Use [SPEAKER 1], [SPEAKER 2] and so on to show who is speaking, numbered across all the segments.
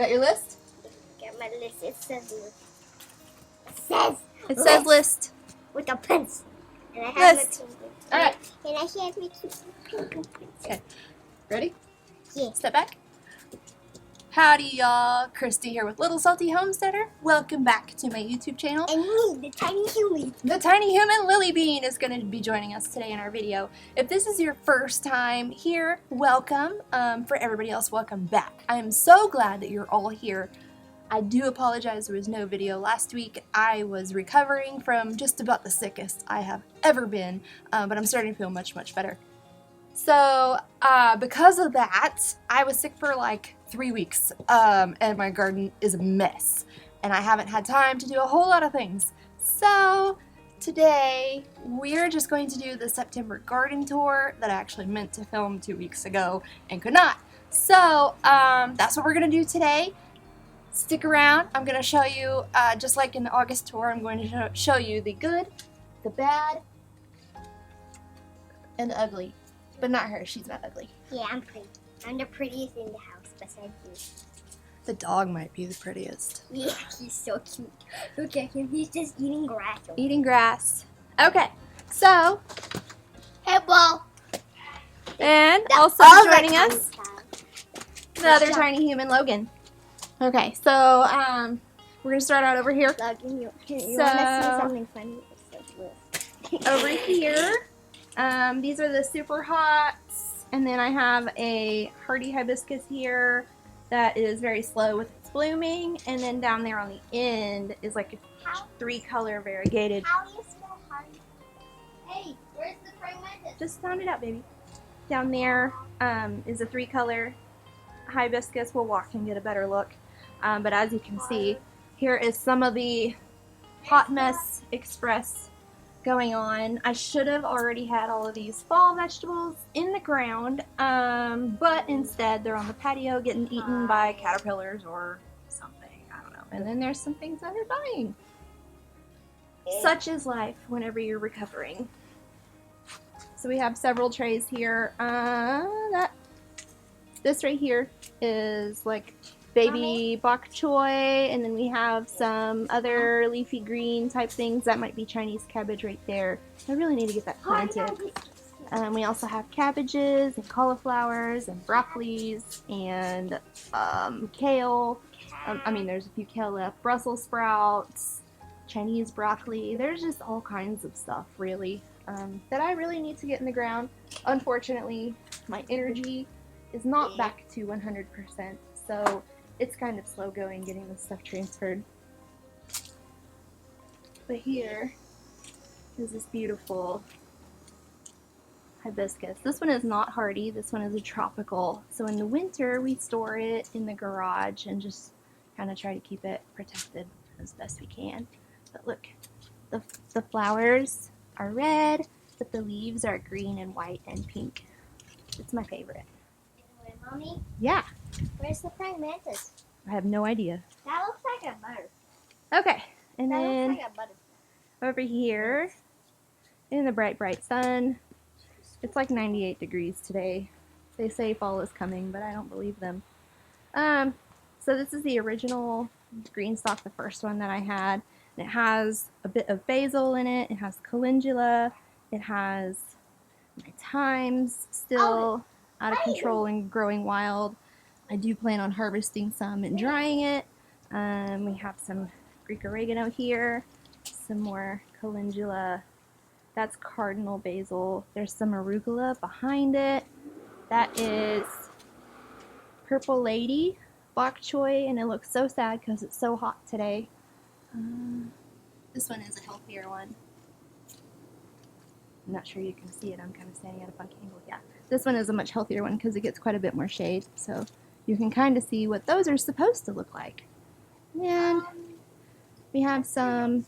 [SPEAKER 1] that your list?
[SPEAKER 2] Get my list. It says
[SPEAKER 1] It says list.
[SPEAKER 2] with a pencil. And I have
[SPEAKER 1] List.
[SPEAKER 2] my penguin.
[SPEAKER 1] Alright.
[SPEAKER 2] And I have my cute penguin.
[SPEAKER 1] Okay. Ready?
[SPEAKER 2] Yeah.
[SPEAKER 1] Step back. Howdy, y'all. Christi here with Little Salty Homesteader. Welcome back to my YouTube channel.
[SPEAKER 2] And me, the tiny human.
[SPEAKER 1] The tiny human Lily Bean is going to be joining us today in our video. If this is your first time here, welcome. For everybody else, welcome back. I am so glad that you're all here. I do apologize there was no video last week. I was recovering from just about the sickest I have ever been, but I'm starting to feel much, much better. So, because of that, I was sick for like 3 weeks, and my garden is a mess, and I haven't had time to do a whole lot of things. So, today, we're just going to do the September garden tour that I actually meant to film 2 weeks ago and could not. So, that's what we're going to do today. Stick around. I'm going to show you, just like in the August tour, I'm going to show you the good, the bad, and the ugly. But not her, she's not ugly.
[SPEAKER 2] Yeah, I'm pretty. I'm the prettiest in the house besides you.
[SPEAKER 1] The dog might be the prettiest.
[SPEAKER 2] Yeah, he's so cute. Look at him, he's just eating grass.
[SPEAKER 1] Eating grass. Okay, so,
[SPEAKER 2] Hey, ball.
[SPEAKER 1] and
[SPEAKER 2] The
[SPEAKER 1] also
[SPEAKER 2] other
[SPEAKER 1] joining
[SPEAKER 2] tiny
[SPEAKER 1] us,
[SPEAKER 2] child.
[SPEAKER 1] the other tiny human, Logan. Okay, so, we're going to start out over here.
[SPEAKER 2] Logan, you want to see
[SPEAKER 1] So-
[SPEAKER 2] something funny?
[SPEAKER 1] Over here, these are the super hots, and then I have a hardy hibiscus here that is very slow with its blooming, and then down there on the end is like a 3-color variegated.
[SPEAKER 2] How do you spell hardy? Hey, where's the fragmented?
[SPEAKER 1] Just sound it out, baby. Down there is a 3-color hibiscus. We'll walk and get a better look, but as you can see, here is some of the Hot Mess Express going on. I should have already had all of these fall vegetables in the ground, but instead they're on the patio getting eaten by caterpillars or something. I don't know. And then there's some things that are dying. Such is life whenever you're recovering. So we have several trays here. This right here is like baby bok choy, and then we have some other leafy green type things. That might be Chinese cabbage right there. I really need to get that planted. We also have cabbages and cauliflowers and broccolis and kale. I mean, there's a few kale left. Brussels sprouts, Chinese broccoli. There's just all kinds of stuff, really, that I really need to get in the ground. Unfortunately, my energy is not back to 100%, so it's kind of slow going getting this stuff transferred. But here is this beautiful hibiscus. This one is not hardy, this one is a tropical. So in the winter we store it in the garage and just kind of try to keep it protected as best we can. But look, the flowers are red, but the leaves are green and white and pink. It's my favorite.
[SPEAKER 2] Wait, Mommy,
[SPEAKER 1] Yeah.
[SPEAKER 2] where's the fragmented?
[SPEAKER 1] I have no idea.
[SPEAKER 2] That looks like a butter.
[SPEAKER 1] Okay, and
[SPEAKER 2] That
[SPEAKER 1] then
[SPEAKER 2] looks like a butter.
[SPEAKER 1] over here in the bright, bright sun, it's like 98 degrees today. They say fall is coming, but I don't believe them. So this is the original green stalk, the first one that I had. And it has a bit of basil in it. It has calendula. It has my thymes still out of control and growing wild. I do plan on harvesting some and drying it. We have some Greek oregano here, some more calendula. That's cardinal basil. There's some arugula behind it. That is purple lady bok choy, and it looks so sad because it's so hot today. This one is a healthier one. I'm not sure you can see it. I'm kind of standing at a funky angle. Yeah, this one is a much healthier one because it gets quite a bit more shade. So you can kind of see what those are supposed to look like. And we have some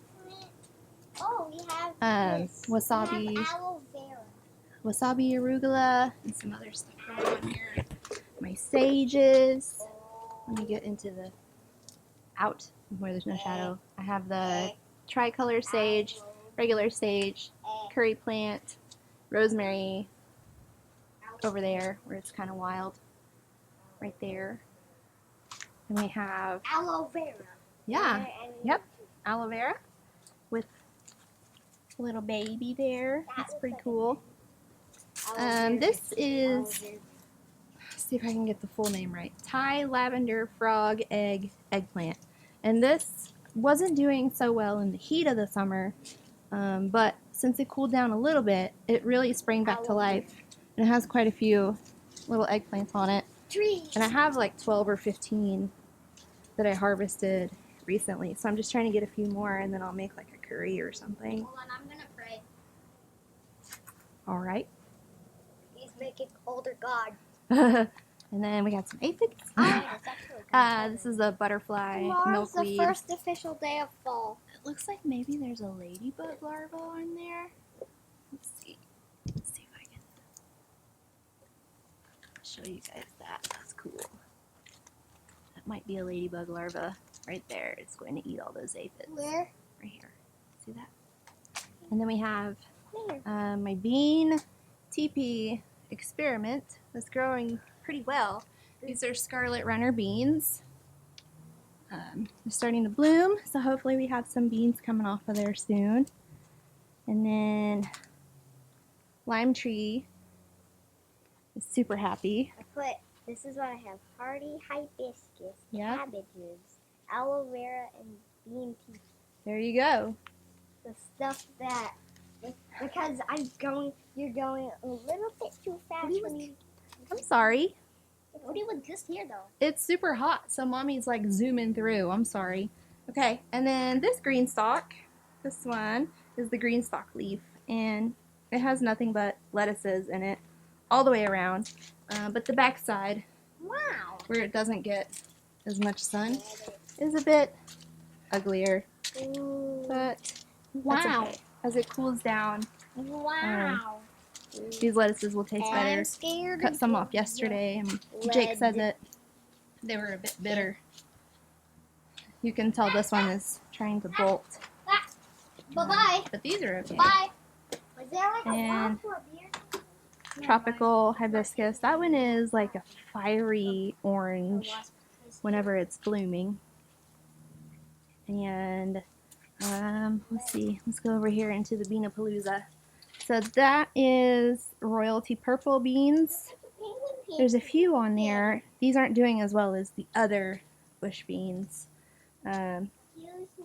[SPEAKER 2] we have
[SPEAKER 1] wasabi,
[SPEAKER 2] We have aloe vera.
[SPEAKER 1] wasabi arugula, and some other stuff going on here. My sages. Let me get into the out where there's no shadow. I have the tricolor sage, regular sage, curry plant, rosemary over there where it's kind of wild, right there. And we have,
[SPEAKER 2] aloe vera.
[SPEAKER 1] yeah, yep, aloe vera with a little baby there. That's pretty cool. This is, let's see if I can get the full name right. Thai lavender frog eggplant. And this wasn't doing so well in the heat of the summer, but since it cooled down a little bit, it really sprang back to life. And it has quite a few little eggplants on it. And I have like 12 or 15 that I harvested recently. So I'm just trying to get a few more, and then I'll make like a curry or something.
[SPEAKER 2] Hold on, I'm gonna pray.
[SPEAKER 1] All right.
[SPEAKER 2] Please make it older, God.
[SPEAKER 1] And then we got some aphids. This is a butterfly
[SPEAKER 2] Tomorrow's the
[SPEAKER 1] milkweed.
[SPEAKER 2] first official day of fall.
[SPEAKER 1] It looks like maybe there's a ladybug larva on there. Let's see. Let's see if I can show you guys that. That's cool. That might be a ladybug larva right there. It's going to eat all those aphids.
[SPEAKER 2] Where?
[SPEAKER 1] Right here. See that? And then we have my bean TP experiment that's growing pretty well. These are scarlet runner beans. They're starting to bloom, so hopefully we have some beans coming off of there soon. And then lime tree is super happy.
[SPEAKER 2] This is what I have. Hardy, hibiscus,
[SPEAKER 1] Yep.
[SPEAKER 2] cabbages, aloe vera, and bean tea.
[SPEAKER 1] There you go.
[SPEAKER 2] The stuff that, because you're going a little bit too fast for me.
[SPEAKER 1] I'm sorry.
[SPEAKER 2] What was just here though?
[SPEAKER 1] It's super hot, so mommy's like zooming through. I'm sorry. Okay, and then this green stalk, this one is the green stalk leaf, and it has nothing but lettuces in it all the way around. But the back side,
[SPEAKER 2] Wow.
[SPEAKER 1] where it doesn't get as much sun, is a bit uglier.
[SPEAKER 2] Ooh.
[SPEAKER 1] But
[SPEAKER 2] Wow.
[SPEAKER 1] that's okay. As it cools down,
[SPEAKER 2] Wow.
[SPEAKER 1] these lettuces will taste better.
[SPEAKER 2] I'm scared.
[SPEAKER 1] Cut some off yesterday, and Jake said that they were a bit bitter. You can tell this one is trying to bolt.
[SPEAKER 2] Bye-bye.
[SPEAKER 1] But these are okay.
[SPEAKER 2] Bye. Was there like a
[SPEAKER 1] And
[SPEAKER 2] walk to a beer?
[SPEAKER 1] tropical hibiscus. That one is like a fiery orange whenever it's blooming. And let's see. Let's go over here into the Beanapalooza. So that is royalty purple beans. There's a few on there. These aren't doing as well as the other bush beans.
[SPEAKER 2] Excuse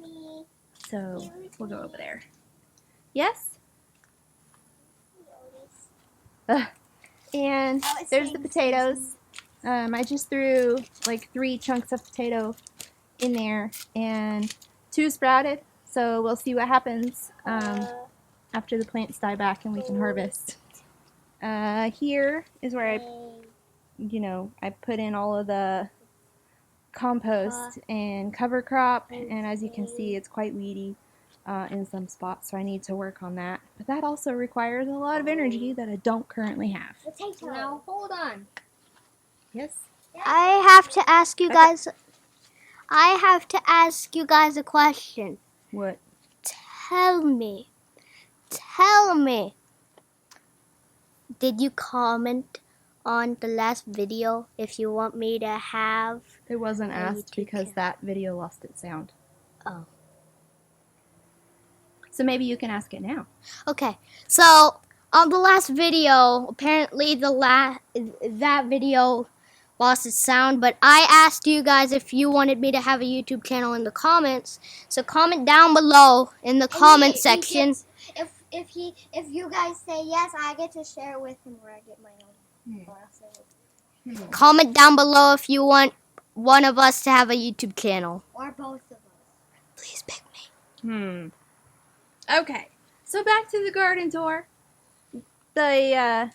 [SPEAKER 2] me.
[SPEAKER 1] So we'll go over there. Yes? And there's the potatoes. I just threw like 3 chunks of potato in there, and 2 sprouted. So we'll see what happens after the plants die back and we can harvest. Here is where I put in all of the compost and cover crop, and as you can see, it's quite weedy in some spots, so I need to work on that. But that also requires a lot of energy that I don't currently have.
[SPEAKER 2] Now, hold on.
[SPEAKER 1] Yes?
[SPEAKER 3] I have to ask you guys. I have to ask you guys a question.
[SPEAKER 1] What?
[SPEAKER 3] Tell me. Did you comment on the last video if you want me to have?
[SPEAKER 1] It wasn't
[SPEAKER 3] a
[SPEAKER 1] asked
[SPEAKER 3] YouTube
[SPEAKER 1] because
[SPEAKER 3] channel?
[SPEAKER 1] that video lost its sound.
[SPEAKER 3] Oh.
[SPEAKER 1] So maybe you can ask it now.
[SPEAKER 3] Okay. So on the last video, apparently that video lost its sound, but I asked you guys if you wanted me to have a YouTube channel in the comments. So comment down below in the comment section.
[SPEAKER 2] If you guys say yes, I get to share with him where I get my own. Or I'll say it.
[SPEAKER 3] Comment down below if you want one of us to have a YouTube channel.
[SPEAKER 2] Or both of us.
[SPEAKER 3] Please pick me.
[SPEAKER 1] Okay, so back to the garden tour. The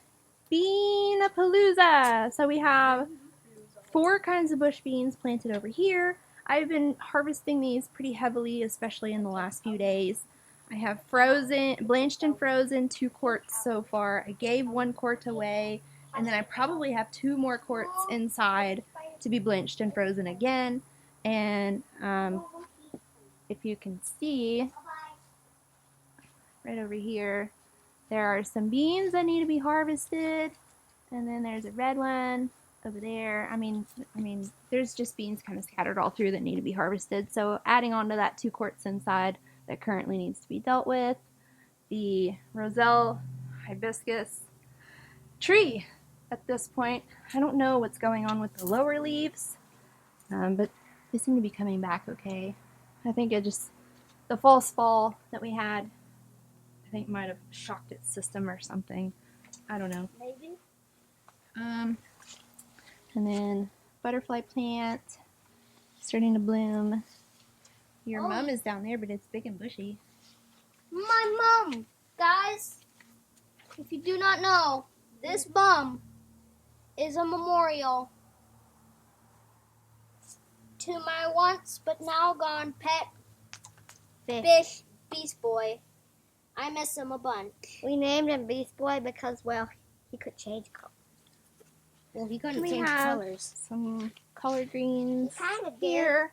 [SPEAKER 1] Beanapalooza. So we have 4 kinds of bush beans planted over here. I've been harvesting these pretty heavily, especially in the last few days. I have blanched and frozen 2 quarts so far. I gave 1 quart away, and then I probably have 2 more quarts inside to be blanched and frozen again. And if you can see, right over here, there are some beans that need to be harvested, and then there's a red one, over there. I mean, there's just beans kind of scattered all through that need to be harvested. So adding on to that 2 quarts inside that currently needs to be dealt with. The roselle hibiscus tree at this point. I don't know what's going on with the lower leaves, but they seem to be coming back okay. I think it just, the false fall that we had, I think might have shocked its system or something. I don't know.
[SPEAKER 2] Maybe.
[SPEAKER 1] And then butterfly plant starting to bloom. Your mum is down there, but it's big and bushy.
[SPEAKER 3] My mom, guys, if you do not know, this bum is a memorial to my once but now gone pet fish, Beast Boy. I miss him a bunch. We named him Beast Boy because, well, he could change colors. Well, he couldn't change colors.
[SPEAKER 1] Some collard greens
[SPEAKER 2] Kind of
[SPEAKER 1] here.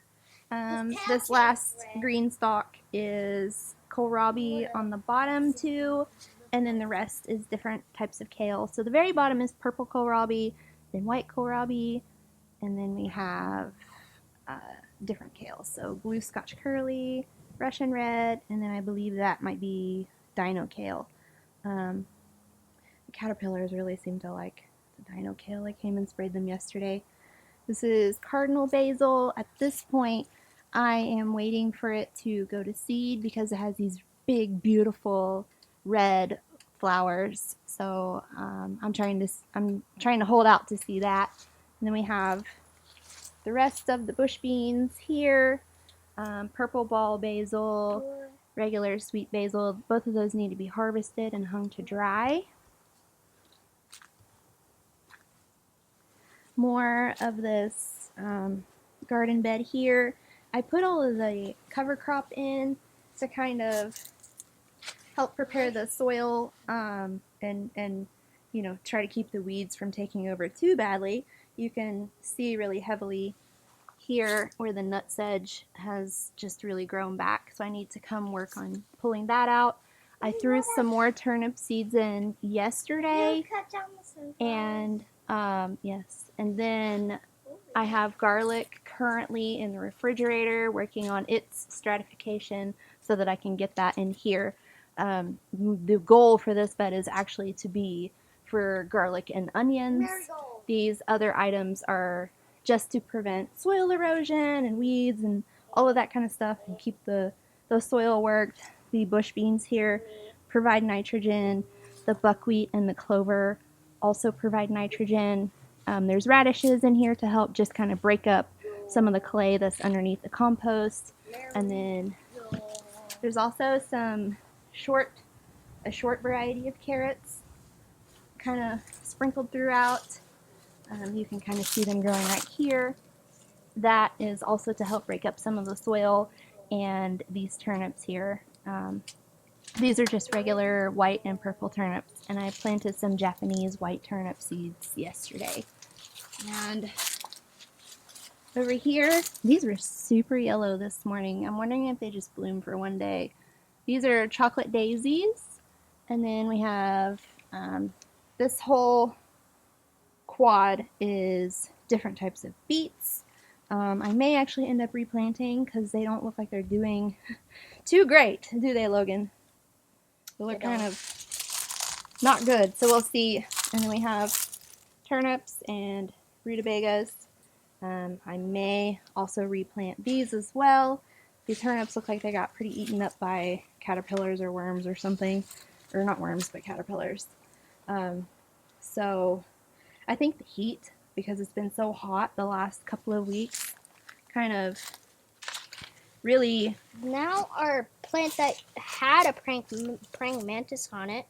[SPEAKER 1] This last green stalk is kohlrabi on the bottom too, and then the rest is different types of kale. So the very bottom is purple kohlrabi, then white kohlrabi, and then we have different kales. So blue Scotch curly, Russian red, and then I believe that might be dino kale. The caterpillars really seem to like the dino kale. I came and sprayed them yesterday. This is cardinal basil. At this point, I am waiting for it to go to seed because it has these big, beautiful red flowers. So I'm trying to hold out to see that. And then we have the rest of the bush beans here. Purple ball basil, regular sweet basil. Both of those need to be harvested and hung to dry. More of this garden bed here. I put all of the cover crop in to kind of help prepare the soil and you know, try to keep the weeds from taking over too badly. You can see really heavily here where the nutsedge has just really grown back, so I need to come work on pulling that out. I threw some more turnip seeds in yesterday, and yes, and then I have garlic currently in the refrigerator working on its stratification so that I can get that in here. The goal for this bed is actually to be for garlic and onions. These other items are just to prevent soil erosion and weeds and all of that kind of stuff and keep the soil worked. The bush beans here provide nitrogen. The buckwheat and the clover also provide nitrogen. There's radishes in here to help just kind of break up some of the clay that's underneath the compost. And then there's also some a short variety of carrots kind of sprinkled throughout. You can kind of see them growing right here. That is also to help break up some of the soil. And these turnips here, these are just regular white and purple turnips, and I planted some Japanese white turnip seeds yesterday. And over here, these were super yellow this morning. I'm wondering if they just bloomed for one day. These are chocolate daisies, and then we have this whole quad is different types of beets. I may actually end up replanting because they don't look like they're doing too great, do they, Logan? They look kind of not good, so we'll see. And then we have turnips and rutabagas. I may also replant these as well. These turnips look like they got pretty eaten up by caterpillars or worms or something. Or not worms, but caterpillars. So I think the heat, because it's been so hot the last couple of weeks, kind of really...
[SPEAKER 3] Now our plant that had a praying mantis on it.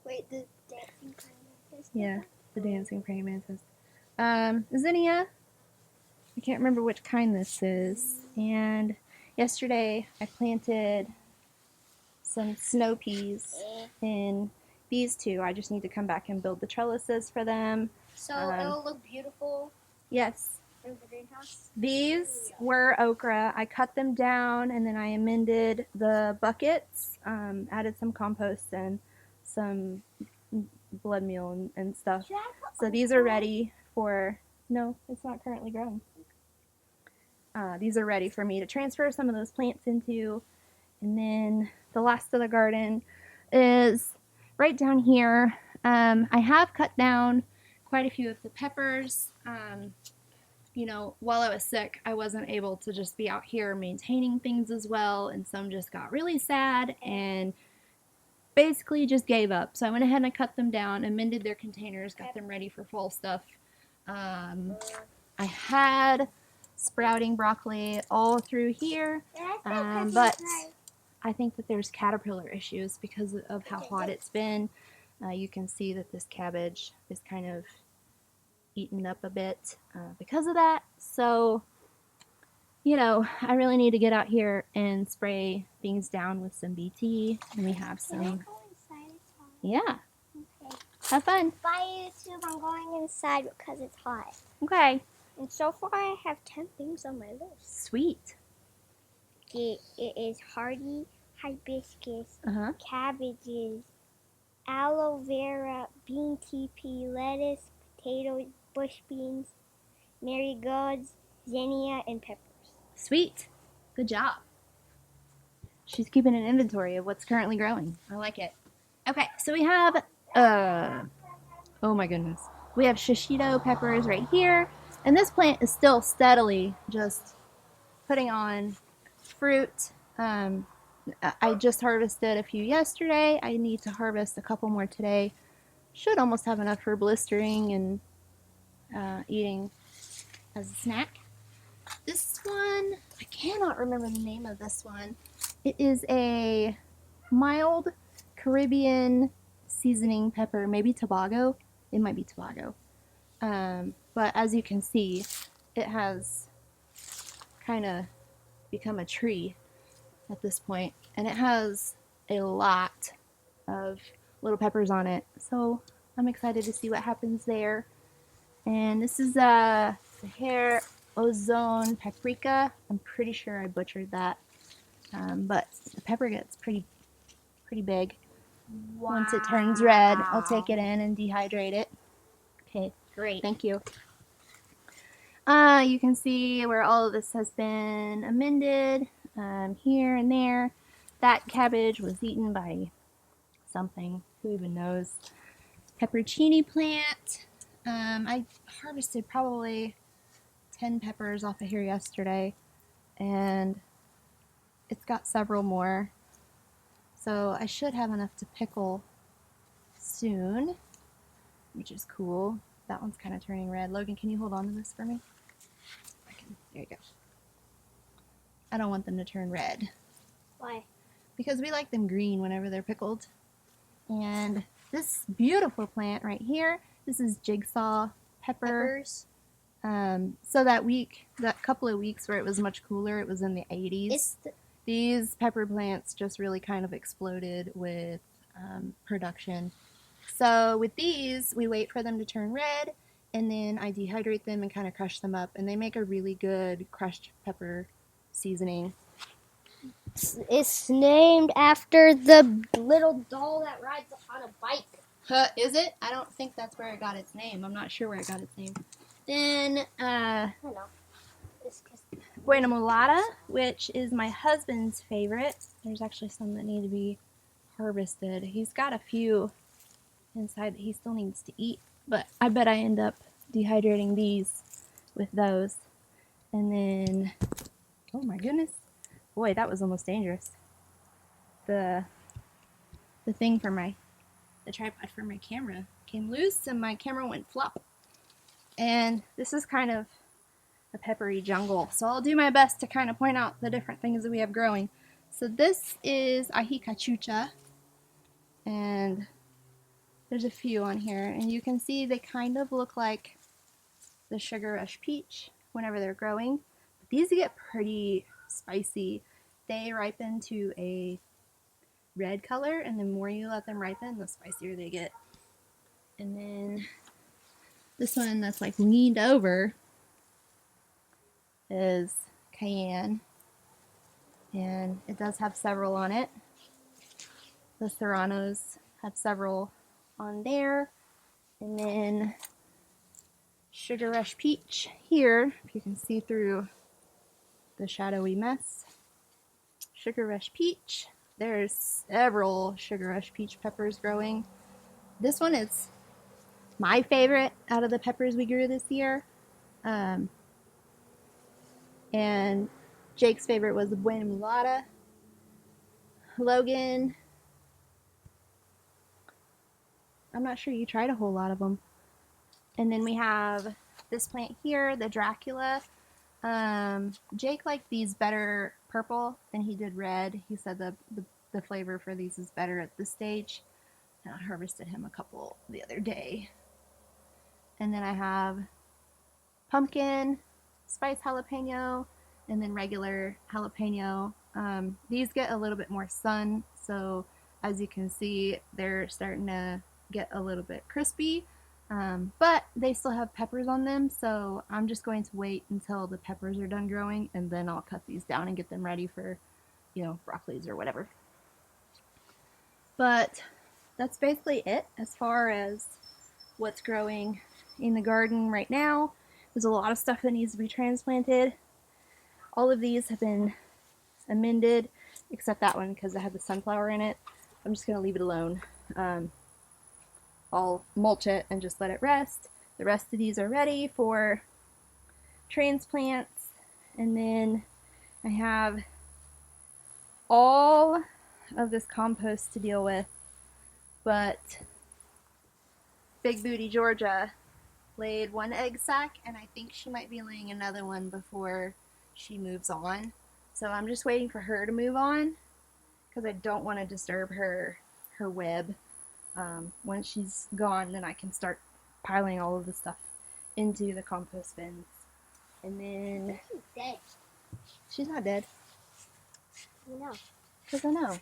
[SPEAKER 2] Wait, the dancing praying mantis?
[SPEAKER 1] Yeah, the dancing praying mantis. Zinnia. I can't remember which kind this is. And yesterday I planted some snow peas in these two. I just need to come back and build the trellises for them.
[SPEAKER 3] So it'll look beautiful.
[SPEAKER 1] Yes.
[SPEAKER 3] In the greenhouse.
[SPEAKER 1] These were okra. I cut them down and then I amended the buckets, added some compost and some blood meal and stuff.
[SPEAKER 2] Should I put
[SPEAKER 1] So these are ready for, no, it's not currently growing. These are ready for me to transfer some of those plants into. And then the last of the garden is right down here. I have cut down quite a few of the peppers. You know, while I was sick, I wasn't able to just be out here maintaining things as well, and some just got really sad and basically just gave up. So I went ahead and I cut them down, amended their containers, got them ready for fall stuff. I had sprouting broccoli all through here, but I think that there's caterpillar issues because of how hot it's been. You can see that this cabbage is kind of eaten up a bit because of that. So, you know, I really need to get out here and spray things down with some BT. And we have some.
[SPEAKER 2] Can I go inside? It's hot.
[SPEAKER 1] Yeah.
[SPEAKER 2] Okay.
[SPEAKER 1] Have fun.
[SPEAKER 2] Bye, YouTube. I'm going inside because it's hot.
[SPEAKER 1] Okay.
[SPEAKER 2] And so far, I have 10 things on my list.
[SPEAKER 1] Sweet.
[SPEAKER 2] It is hardy hibiscus,
[SPEAKER 1] Uh-huh.
[SPEAKER 2] cabbages, aloe vera, bean TP, lettuce, potatoes, bush beans, marigolds, zinnia, and peppers.
[SPEAKER 1] Sweet. Good job. She's keeping an inventory of what's currently growing. I like it. Okay, so we have, oh my goodness. We have shishito peppers right here. And this plant is still steadily just putting on fruit. I just harvested a few yesterday. I need to harvest a couple more today. Should almost have enough for blistering and eating as a snack. This one, I cannot remember the name of this one. It is a mild Caribbean seasoning pepper, maybe Tobago. It might be Tobago. But as you can see, it has kind of become a tree at this point, and it has a lot of little peppers on it. So I'm excited to see what happens there. And this is the hair ozone paprika. I'm pretty sure I butchered that, but the pepper gets pretty big. Wow. Once it turns red, I'll take it in and dehydrate it. Okay, great. Thank you. You can see where all of this has been amended, here and there. That cabbage was eaten by something, who even knows. Peppercini plant. I harvested probably 10 peppers off of here yesterday, and it's got several more. So I should have enough to pickle soon, which is cool. That one's kind of turning red. Logan, can you hold on to this for me? There you go. I don't want them to turn red.
[SPEAKER 2] Why?
[SPEAKER 1] Because we like them green whenever they're pickled. And this beautiful plant right here, this is jigsaw peppers. So that couple of weeks where it was much cooler, it was in the 80s. These pepper plants just really kind of exploded with production. So with these, we wait for them to turn red, and then I dehydrate them and kind of crush them up, and they make a really good crushed pepper seasoning.
[SPEAKER 3] It's named after the little doll that rides on a bike.
[SPEAKER 1] Is it? I don't think that's where it got its name. I'm not sure where it got its name. Then,
[SPEAKER 2] I don't know.
[SPEAKER 1] Buena Mulata, which is my husband's favorite. There's actually some that need to be harvested. He's got a few inside that he still needs to eat, but I bet I end up dehydrating these with those. And then, oh my goodness, boy, that was almost dangerous. The thing for the tripod for my camera came loose and my camera went flop. And this is kind of a peppery jungle, so I'll do my best to kind of point out the different things that we have growing. So this is ají cachucha, and there's a few on here, and you can see they kind of look like the sugar rush peach whenever they're growing. But these get pretty spicy. They ripen to a red color, and the more you let them ripen, the spicier they get. And then this one that's like leaned over is cayenne, and it does have several on it. The serranos have several on there. And then Sugar Rush Peach here, if you can see through the shadowy mess. Sugar Rush Peach. There's several Sugar Rush Peach peppers growing. This one is my favorite out of the peppers we grew this year. And Jake's favorite was the Buena Mulata. Logan, I'm not sure you tried a whole lot of them. And then we have this plant here, the Dracula. Jake liked these better purple than he did red. He said the flavor for these is better at this stage. And I harvested him a couple the other day. And then I have pumpkin, spice jalapeno, and then regular jalapeno. These get a little bit more sun, so as you can see, they're starting to get a little bit crispy, but they still have peppers on them, so I'm just going to wait until the peppers are done growing, and then I'll cut these down and get them ready for, you know, broccolis or whatever. But that's basically it as far as what's growing in the garden right now. There's a lot of stuff that needs to be transplanted. All of these have been amended, except that one because it had the sunflower in it. I'm just going to leave it alone. I'll mulch it and just let it rest. The rest of these are ready for transplants. And then I have all of this compost to deal with, but Big Booty Georgia laid one egg sack, and I think she might be laying another one before she moves on. So I'm just waiting for her to move on because I don't want to disturb her web. When she's gone, then I can start piling all of the stuff into the compost bins. And then
[SPEAKER 2] She's dead.
[SPEAKER 1] she's not dead.
[SPEAKER 2] You know.
[SPEAKER 1] Because I know.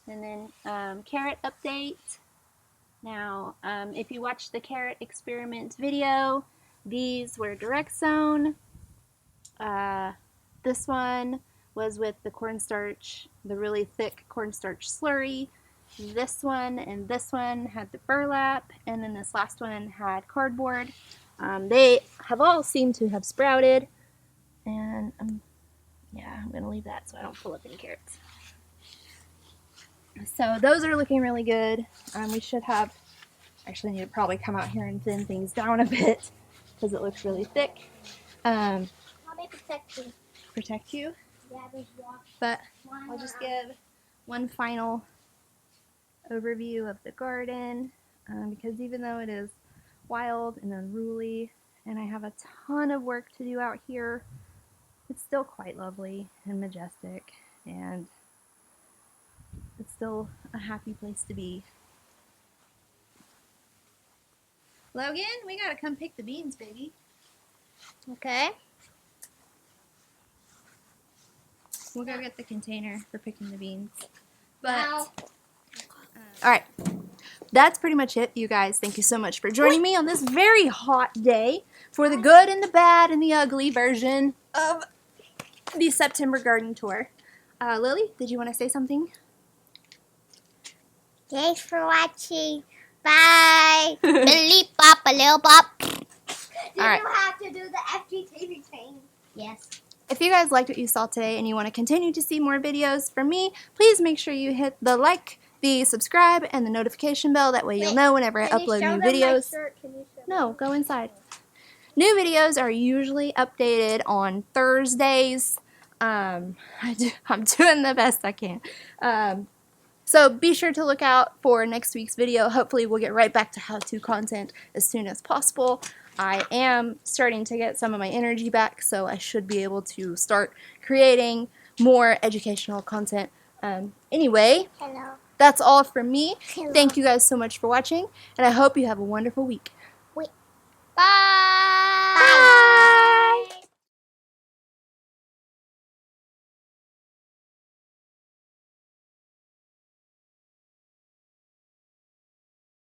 [SPEAKER 1] And then carrot update. Now, if you watched the carrot experiment video, these were direct sown. This one was with the cornstarch, the really thick cornstarch slurry. This one and this one had the burlap, and then this last one had cardboard. They have all seemed to have sprouted, and yeah, I'm going to leave that so I don't pull up any carrots. So those are looking really good. We should have, actually need to probably come out here and thin things down a bit because it looks really thick.
[SPEAKER 2] Let me protect you.
[SPEAKER 1] Protect you,
[SPEAKER 2] Yeah, there's one.
[SPEAKER 1] but I'll just give one final overview of the garden, because even though it is wild and unruly and I have a ton of work to do out here, it's still quite lovely and majestic, and it's still a happy place to be. Logan, we gotta come pick the beans, baby.
[SPEAKER 3] Okay.
[SPEAKER 1] We'll go get the container for picking the beans. But
[SPEAKER 2] Now,
[SPEAKER 1] all right, that's pretty much it, you guys. Thank you so much for joining me on this very hot day for the good and the bad and the ugly version of the September garden tour. Lily, did you want to say something?
[SPEAKER 2] thanks for watching. Bye.
[SPEAKER 3] Billy pop, a little pop.
[SPEAKER 2] Did
[SPEAKER 1] All right.
[SPEAKER 2] you have to do the FGTV thing? Yes.
[SPEAKER 1] If you guys liked what you saw today and you want to continue to see more videos from me, please make sure you hit the like, the subscribe, and the notification bell. That way you'll know whenever I upload new videos. No, go inside. New videos are usually updated on Thursdays. I'm doing the best I can. So be sure to look out for next week's video. Hopefully we'll get right back to how-to content as soon as possible. I am starting to get some of my energy back, so I should be able to start creating more educational content. Anyway,
[SPEAKER 2] Hello.
[SPEAKER 1] that's all from me.
[SPEAKER 2] Hello.
[SPEAKER 1] Thank you guys so much for watching, and I hope you have a wonderful week.
[SPEAKER 3] Bye.